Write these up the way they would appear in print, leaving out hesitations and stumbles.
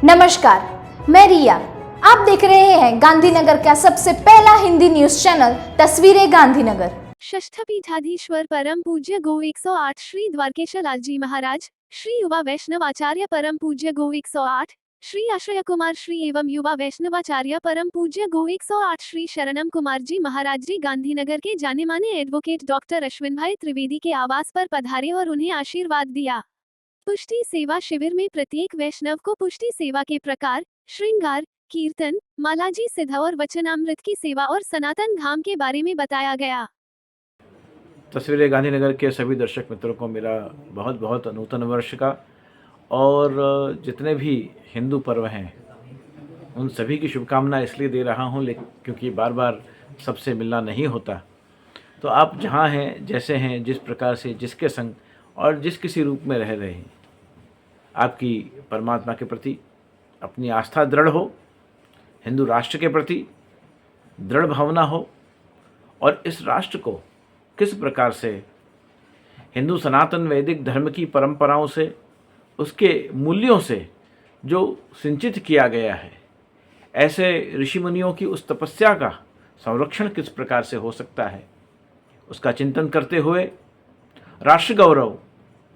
नमस्कार, मैं रिया। आप देख रहे हैं गांधीनगर का सबसे पहला हिंदी न्यूज चैनल तस्वीरें गांधीनगर। षष्ठपीठाधीश्वर परम पूज्य गो 108 श्री द्वारकेशलाल जी महाराज, श्री युवा वैष्णव आचार्य परम पूज्य गो 108, श्री आश्रय कुमार श्री एवं युवा वैष्णवाचार्य परम पूज्य गो 108 श्री शरणम कुमार जी महाराज जी गांधीनगर के जाने माने एडवोकेट डॉक्टर अश्विन भाई त्रिवेदी के आवास पर पधारे और उन्हें आशीर्वाद दिया। पुष्टि सेवा शिविर में प्रत्येक वैष्णव को पुष्टि सेवा के प्रकार, श्रृंगार, कीर्तन, मालाजी सिद्ध और वचनामृत की सेवा और सनातन धाम के बारे में बताया गया। तस्वीरें गांधीनगर के सभी दर्शक मित्रों को मेरा बहुत बहुत नूतन वर्ष का और जितने भी हिंदू पर्व हैं उन सभी की शुभकामनाएं इसलिए दे रहा हूं लेकिन क्योंकि बार बार सबसे मिलना नहीं होता। तो आप जहां हैं, जैसे हैं, जिस प्रकार से, जिसके संग और जिस किसी रूप में रह रहे हैं, आपकी परमात्मा के प्रति अपनी आस्था दृढ़ हो, हिंदू राष्ट्र के प्रति दृढ़ भावना हो और इस राष्ट्र को किस प्रकार से हिंदू सनातन वैदिक धर्म की परंपराओं से, उसके मूल्यों से जो सिंचित किया गया है, ऐसे ऋषि मुनियों की उस तपस्या का संरक्षण किस प्रकार से हो सकता है, उसका चिंतन करते हुए राष्ट्र गौरव,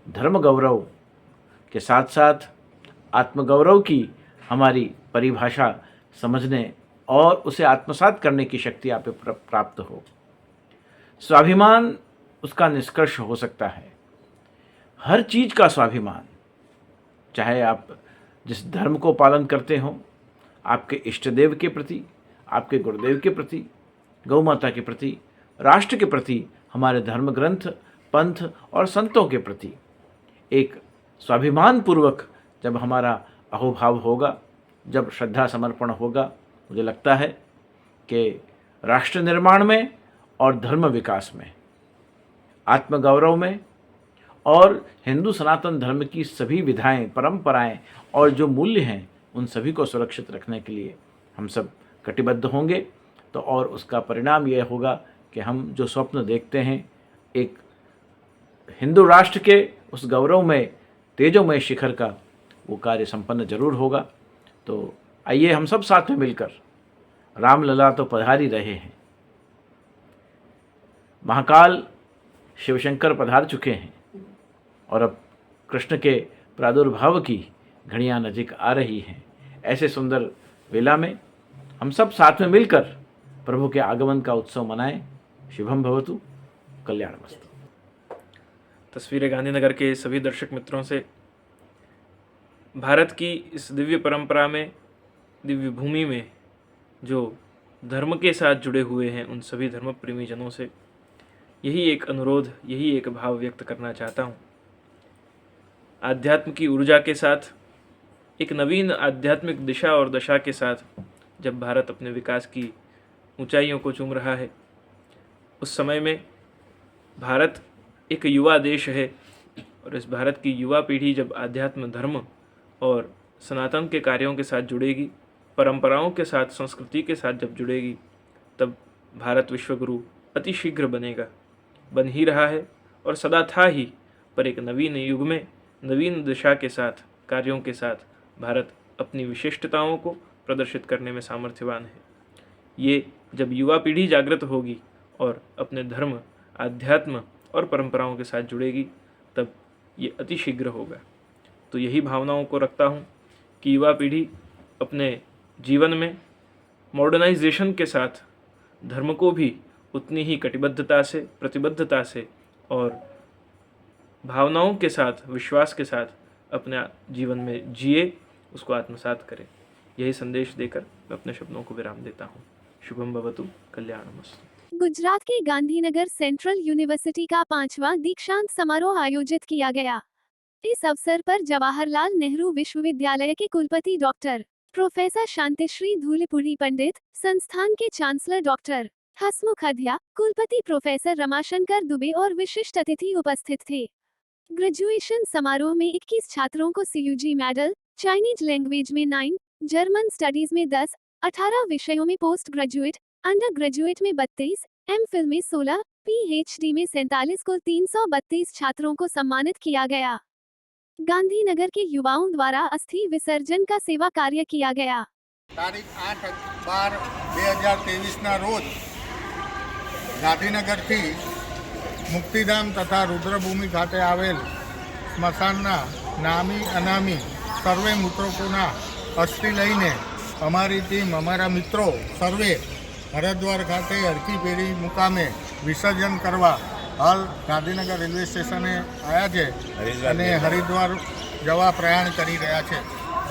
धर्म गौरव के साथ साथ आत्मगौरव की हमारी परिभाषा समझने और उसे आत्मसात करने की शक्ति आप पे प्राप्त हो। स्वाभिमान उसका निष्कर्ष हो सकता है, हर चीज का स्वाभिमान, चाहे आप जिस धर्म को पालन करते हो, आपके इष्ट देव के प्रति, आपके गुरुदेव के प्रति, गौ माता के प्रति, राष्ट्र के प्रति, हमारे धर्म ग्रंथ, पंथ और संतों के प्रति एक स्वाभिमान पूर्वक जब हमारा अहोभाव होगा, जब श्रद्धा समर्पण होगा, मुझे लगता है कि राष्ट्र निर्माण में और धर्म विकास में, आत्मगौरव में और हिंदू सनातन धर्म की सभी विधाएं, परंपराएं और जो मूल्य हैं उन सभी को सुरक्षित रखने के लिए हम सब कटिबद्ध होंगे। तो और उसका परिणाम यह होगा कि हम जो स्वप्न देखते हैं, एक हिंदू राष्ट्र के उस गौरव में तेजोमय शिखर का, वो कार्य संपन्न जरूर होगा। तो आइए हम सब साथ में मिलकर, रामलला तो पधारी रहे हैं, महाकाल शिवशंकर पधार चुके हैं और अब कृष्ण के प्रादुर्भाव की घड़ियां नजीक आ रही हैं। ऐसे सुंदर वेला में हम सब साथ में मिलकर प्रभु के आगमन का उत्सव मनाएं। शुभम भवतु, कल्याणमस्तु। तस्वीरें गांधीनगर के सभी दर्शक मित्रों से भारत की इस दिव्य परंपरा में, दिव्य भूमि में जो धर्म के साथ जुड़े हुए हैं, उन सभी धर्म प्रेमी जनों से यही एक अनुरोध, यही एक भाव व्यक्त करना चाहता हूँ। आध्यात्म की ऊर्जा के साथ, एक नवीन आध्यात्मिक दिशा और दशा के साथ जब भारत अपने विकास की ऊंचाइयों को चूम रहा है, उस समय में भारत एक युवा देश है और इस भारत की युवा पीढ़ी जब आध्यात्म, धर्म और सनातन के कार्यों के साथ जुड़ेगी, परंपराओं के साथ, संस्कृति के साथ जब जुड़ेगी, तब भारत विश्वगुरु अति शीघ्र बनेगा, बन ही रहा है और सदा था ही। पर एक नवीन युग में, नवीन दिशा के साथ, कार्यों के साथ भारत अपनी विशिष्टताओं को प्रदर्शित करने में सामर्थ्यवान है। ये जब युवा पीढ़ी जागृत होगी और अपने धर्म, आध्यात्म और परंपराओं के साथ जुड़ेगी, तब ये अति शीघ्र होगा। तो यही भावनाओं को रखता हूँ कि युवा पीढ़ी अपने जीवन में मॉडर्नाइजेशन के साथ धर्म को भी उतनी ही कटिबद्धता से, प्रतिबद्धता से और भावनाओं के साथ, विश्वास के साथ अपने जीवन में जिए, उसको आत्मसात करे। यही संदेश देकर मैं अपने शब्दों को विराम देता हूँ। शुभम भवतु, कल्याणमस्तु। गुजरात के गांधीनगर सेंट्रल यूनिवर्सिटी का 5वां दीक्षांत समारोह आयोजित किया गया। इस अवसर पर जवाहरलाल नेहरू विश्वविद्यालय के कुलपति डॉक्टर प्रोफेसर शांतिश्री धूलिपुड़ी पंडित, संस्थान के चांसलर डॉक्टर हसमुख अध्या, कुलपति प्रोफेसर रमाशंकर दुबे और विशिष्ट अतिथि उपस्थित थे। ग्रेजुएशन समारोह में 21 छात्रों को सीयूजी मेडल, चाइनीज लैंग्वेज में 9, जर्मन स्टडीज में 10, 18 विषयों में पोस्ट ग्रेजुएट, अंडर ग्रेजुएट में 32, एमफिल में 16, पीएचडी में 47 कुल 332 छात्रों को सम्मानित किया गया। गांधीनगर के युवाओं द्वारा अस्थि विसर्जन का सेवा कार्य किया गया। તારીખ 8/12/2023ના રોજ ગાંધીનગરથી મુક્તિધામ તથા રુદ્રભૂમિ ખાતે આવેલ સ્મશાનના નામી અનામી સર્વે મૃતકોના અસ્થિ લઈને અમારી ટીમ અમારા મિત્રો સર્વે હરિદ્વાર ખાતે હરકી પેઢી મુકામે વિસર્જન કરવા હાલ ગાંધીનગર રેલવે સ્ટેશને આવ્યા છે અને હરિદ્વાર જવા પ્રયાણ કરી રહ્યા છે।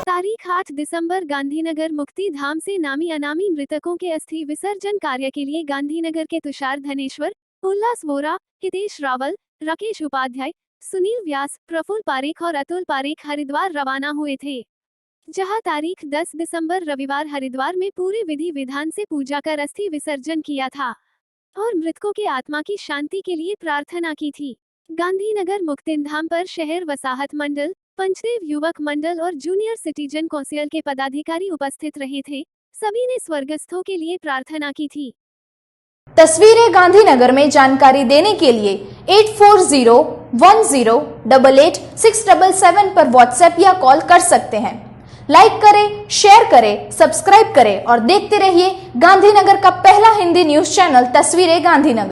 तारीख 8 दिसंबर गांधीनगर मुक्ति धाम से नामी अनामी मृतकों के अस्थि विसर्जन कार्य के लिए गांधीनगर के तुषार धनेश्वर, उल्लास वोरा, हितेश रावल, राकेश उपाध्याय, सुनील व्यास, प्रफुल्ल पारेख और अतुल पारेख हरिद्वार रवाना हुए थे, जहां तारीख 10 दिसंबर रविवार हरिद्वार में पूरे विधि विधान से पूजा कर अस्थि विसर्जन किया था और मृतकों के आत्मा की शांति के लिए प्रार्थना की थी। गांधीनगर मुक्तिधाम पर शहर वसाहत मंडल, पंचदेव युवक मंडल और जूनियर सिटीजन कौंसिल के पदाधिकारी उपस्थित रहे थे। सभी ने स्वर्गस्थों के लिए प्रार्थना की थी। तस्वीरें गांधीनगर में जानकारी देने के लिए 8401088677 पर व्हाट्सएप या कॉल कर सकते हैं। लाइक करें, शेयर करें, सब्सक्राइब करें और देखते रहिए गांधीनगर का पहला हिंदी न्यूज चैनल तस्वीरें गांधीनगर।